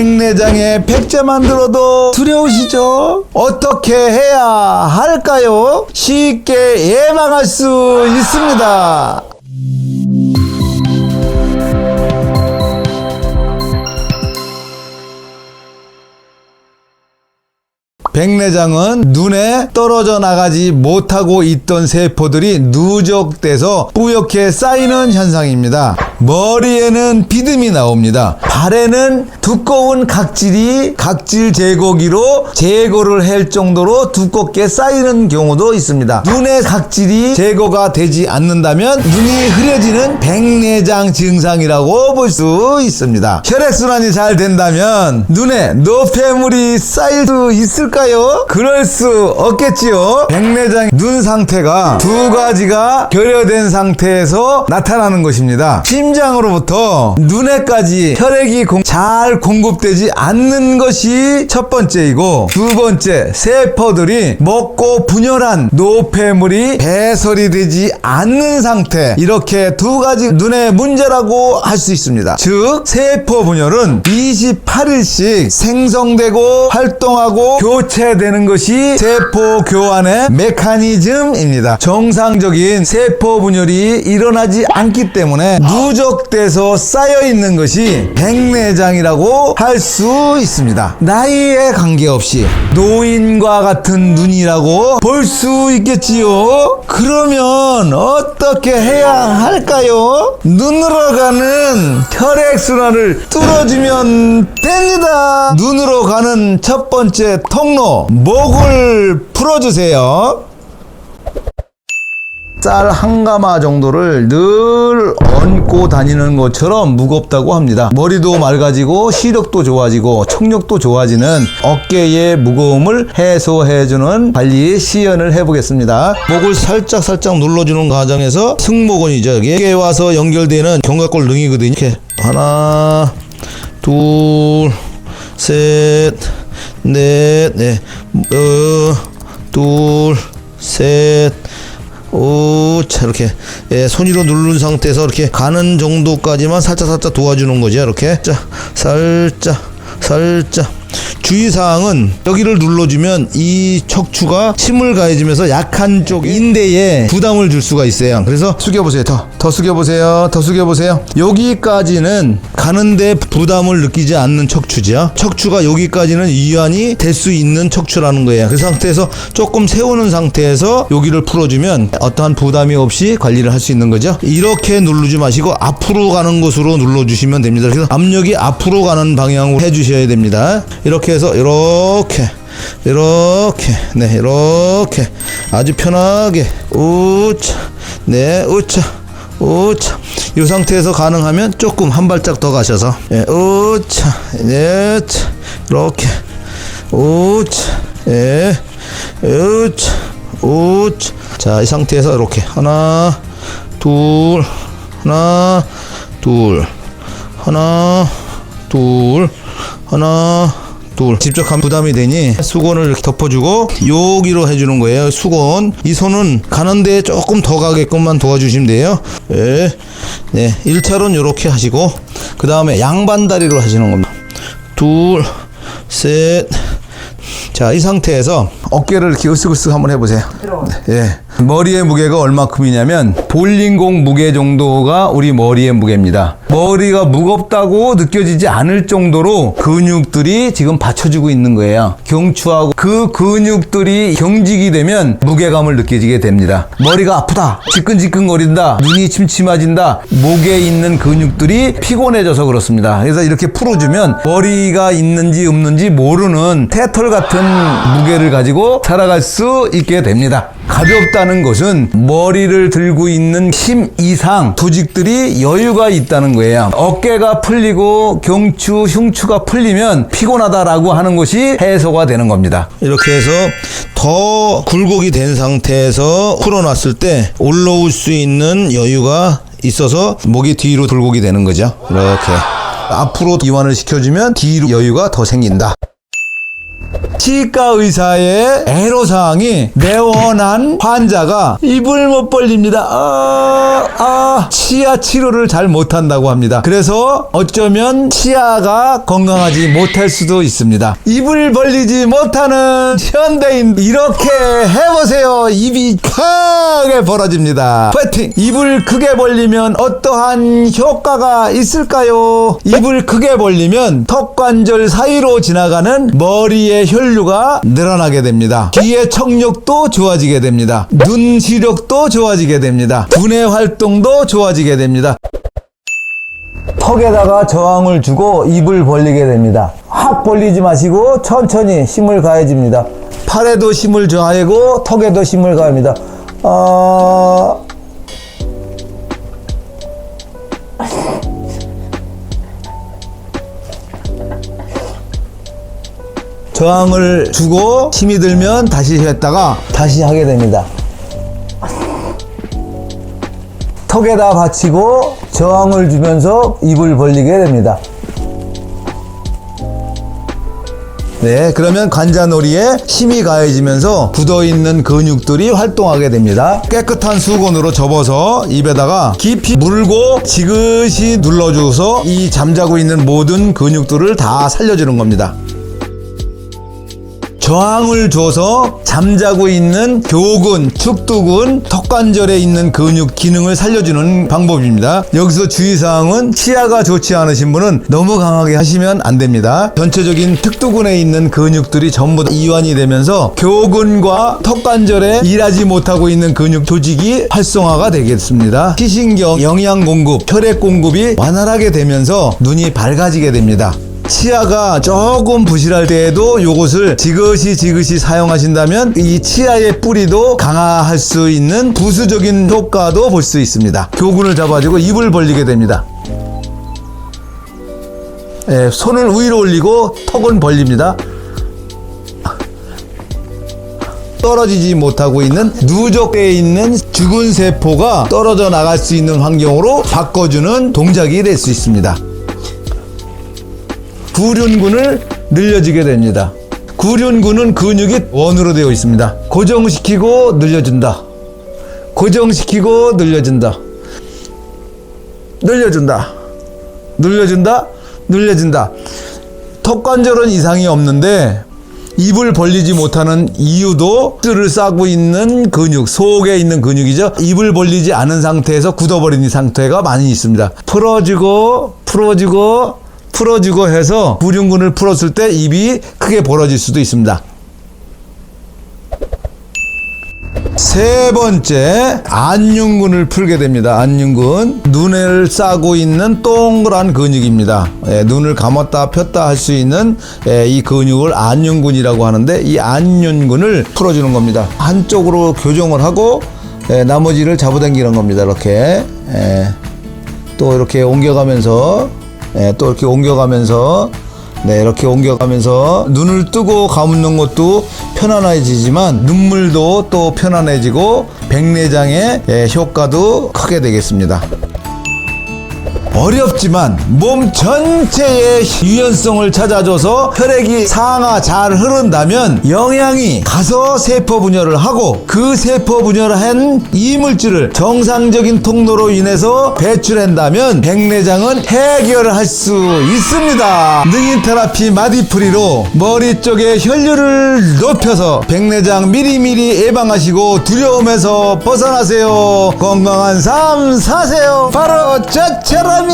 백내장에 백제만 들어도 두려우시죠? 어떻게 해야 할까요? 쉽게 예방할 수 있습니다. 백내장은 눈에 떨어져 나가지 못하고 있던 세포들이 누적돼서 뿌옇게 쌓이는 현상입니다. 머리에는 비듬이 나옵니다. 발에는 두꺼운 각질이 각질 제거기로 제거를 할 정도로 두껍게 쌓이는 경우도 있습니다. 눈의 각질이 제거가 되지 않는다면 눈이 흐려지는 백내장 증상이라고 볼 수 있습니다. 혈액순환이 잘 된다면 눈에 노폐물이 쌓일 수 있을까요? 그럴 수 없겠지요. 백내장 눈 상태가 두 가지가 결여된 상태에서 나타나는 것입니다. 심장으로부터 눈에까지 혈액이 잘 공급되지 않는 것이 첫 번째이고, 두 번째, 세포들이 먹고 분열한 노폐물이 배설이 되지 않는 상태, 이렇게 두 가지 눈의 문제라고 할 수 있습니다. 즉 세포 분열은 28일씩 생성되고 활동하고 교체되는 것이 세포 교환의 메커니즘입니다. 정상적인 세포 분열이 일어나지 않기 때문에 누적돼서 쌓여있는 것이 백내장이라고 할 수 있습니다. 나이에 관계없이 노인과 같은 눈이라고 볼 수 있겠지요. 그러면 어떻게 해야 할까요? 눈으로 가는 혈액순환을 뚫어주면 됩니다. 눈으로 가는 첫 번째 통로, 목을 풀어주세요. 쌀 한 가마 정도를 늘 얹고 다니는 것처럼 무겁다고 합니다. 머리도 맑아지고 시력도 좋아지고 청력도 좋아지는 어깨의 무거움을 해소해주는 관리 시연을 해보겠습니다. 목을 살짝 눌러주는 과정에서 승모근이죠. 여기에 와서 연결되는 견갑골 능이거든요. 이렇게 하나, 둘, 셋, 넷, 둘, 셋, 오, 자, 이렇게, 손으로 누른 상태에서 이렇게 가는 정도까지만 살짝 도와주는 거죠. 이렇게. 자, 살짝. 주의사항은 여기를 눌러주면 이 척추가 힘을 가해주면서 약한 쪽 인대에 부담을 줄 수가 있어요. 그래서 숙여보세요. 더 숙여보세요. 여기까지는 가는데 부담을 느끼지 않는 척추죠. 척추가 여기까지는 이완이 될 수 있는 척추라는 거예요. 그 상태에서 조금 세우는 상태에서 여기를 풀어주면 어떠한 부담이 없이 관리를 할 수 있는 거죠. 이렇게 누르지 마시고 앞으로 가는 곳으로 눌러주시면 됩니다. 그래서 압력이 앞으로 가는 방향으로 해주셔야 됩니다. 이렇게 해서 이렇게 아주 편하게 우차 이 상태에서 가능하면 조금 한 발짝 더 가셔서 우차 이렇게 우차 자, 이 상태에서 이렇게 하나 둘 직접 가면 부담이 되니 수건을 이렇게 덮어주고 여기로 해주는 거예요. 수건. 이 손은 가는데 조금 더 가게끔만 도와주시면 돼요. 네, 1차로는 이렇게 하시고 그 다음에 양반다리로 하시는 겁니다. 둘, 셋. 자, 이 상태에서 어깨를 이렇게 으쓱으쓱 한번 해보세요. 머리의 무게가 얼마큼이냐면 볼링공 무게 정도가 우리 머리의 무게입니다. 머리가 무겁다고 느껴지지 않을 정도로 근육들이 지금 받쳐주고 있는 거예요. 경추하고 그 근육들이 경직이 되면 무게감을 느껴지게 됩니다. 머리가 아프다, 지끈지끈거린다, 눈이 침침해진다, 목에 있는 근육들이 피곤해져서 그렇습니다. 그래서 이렇게 풀어주면 머리가 있는지 없는지 모르는 태털 같은 무게를 가지고 살아갈 수 있게 됩니다. 가볍다는 것은 머리를 들고 있는 힘 이상 조직들이 여유가 있다는 거예요. 어깨가 풀리고 경추, 흉추가 풀리면 피곤하다라고 하는 것이 해소가 되는 겁니다. 이렇게 해서 더 굴곡이 된 상태에서 풀어놨을 때 올라올 수 있는 여유가 있어서 목이 뒤로 굴곡이 되는 거죠. 이렇게 앞으로 이완을 시켜주면 뒤로 여유가 더 생긴다. 치과 의사의 애로사항이 내원한 환자가 입을 못 벌립니다. 치아 치료를 잘 못한다고 합니다. 그래서 어쩌면 치아가 건강하지 못할 수도 있습니다. 입을 벌리지 못하는 현대인, 이렇게 해보세요. 입이 크게 벌어집니다. 파이팅! 입을 크게 벌리면 어떠한 효과가 있을까요? 입을 크게 벌리면 턱관절 사이로 지나가는 머리의 혈류가 늘어나게 됩니다. 귀의 청력도 좋아지게 됩니다. 눈 시력도 좋아지게 됩니다. 두뇌 활동도 좋아지게 됩니다. 턱에다가 저항을 주고 입을 벌리게 됩니다. 확 벌리지 마시고 천천히 힘을 가해줍니다. 팔에도 힘을 가하고 턱에도 힘을 가합니다. 저항을 주고 힘이 들면 다시 했다가 다시 하게 됩니다. 턱에다 받치고 저항을 주면서 입을 벌리게 됩니다. 네, 그러면 관자놀이에 힘이 가해지면서 굳어있는 근육들이 활동하게 됩니다. 깨끗한 수건으로 접어서 입에다가 깊이 물고 지그시 눌러줘서 이 잠자고 있는 모든 근육들을 다 살려주는 겁니다. 저항을 줘서 잠자고 있는 교근, 축두근, 턱관절에 있는 근육 기능을 살려주는 방법입니다. 여기서 주의사항은 치아가 좋지 않으신 분은 너무 강하게 하시면 안 됩니다. 전체적인 특두근에 있는 근육들이 전부 다 이완이 되면서 교근과 턱관절에 일하지 못하고 있는 근육 조직이 활성화가 되겠습니다. 피신경, 영양 공급, 혈액 공급이 완활하게 되면서 눈이 밝아지게 됩니다. 치아가 조금 부실할 때에도 요것을 지그시 사용하신다면 이 치아의 뿌리도 강화할 수 있는 부수적인 효과도 볼 수 있습니다. 교근을 잡아주고 입을 벌리게 됩니다. 손을 위로 올리고 턱은 벌립니다. 떨어지지 못하고 있는 누적되어 있는 죽은 세포가 떨어져 나갈 수 있는 환경으로 바꿔주는 동작이 될 수 있습니다. 구륜근을 늘려주게 됩니다. 구륜근은 근육이 원으로 되어 있습니다. 고정시키고 늘려준다. 고정시키고 늘려준다. 늘려준다. 늘려준다. 늘려준다. 턱관절은 이상이 없는데 입을 벌리지 못하는 이유도 뜰을 싸고 있는 근육, 속에 있는 근육이죠. 입을 벌리지 않은 상태에서 굳어버린 상태가 많이 있습니다. 풀어주고 해서 구륜근을 풀었을 때 입이 크게 벌어질 수도 있습니다. 세 번째, 안윤근을 풀게 됩니다. 안윤근, 눈을 싸고 있는 동그란 근육입니다. 눈을 감았다 폈다 할 수 있는 이 근육을 안윤근이라고 하는데, 이 안윤근을 풀어주는 겁니다. 한쪽으로 교정을 하고 나머지를 잡아당기는 겁니다. 이렇게 또 이렇게 옮겨가면서 또 이렇게 옮겨가면서 이렇게 옮겨가면서 눈을 뜨고 감는 것도 편안해지지만 눈물도 또 편안해지고 백내장의 효과도 크게 되겠습니다. 어렵지만 몸 전체의 유연성을 찾아줘서 혈액이 상하 잘 흐른다면 영양이 가서 세포 분열을 하고 그 세포 분열을 한 이물질을 정상적인 통로로 인해서 배출한다면 백내장은 해결할 수 있습니다. 능인 테라피 마디프리로 머리 쪽에 혈류를 높여서 백내장 미리미리 예방하시고 두려움에서 벗어나세요. 건강한 삶 사세요. 바로 저처럼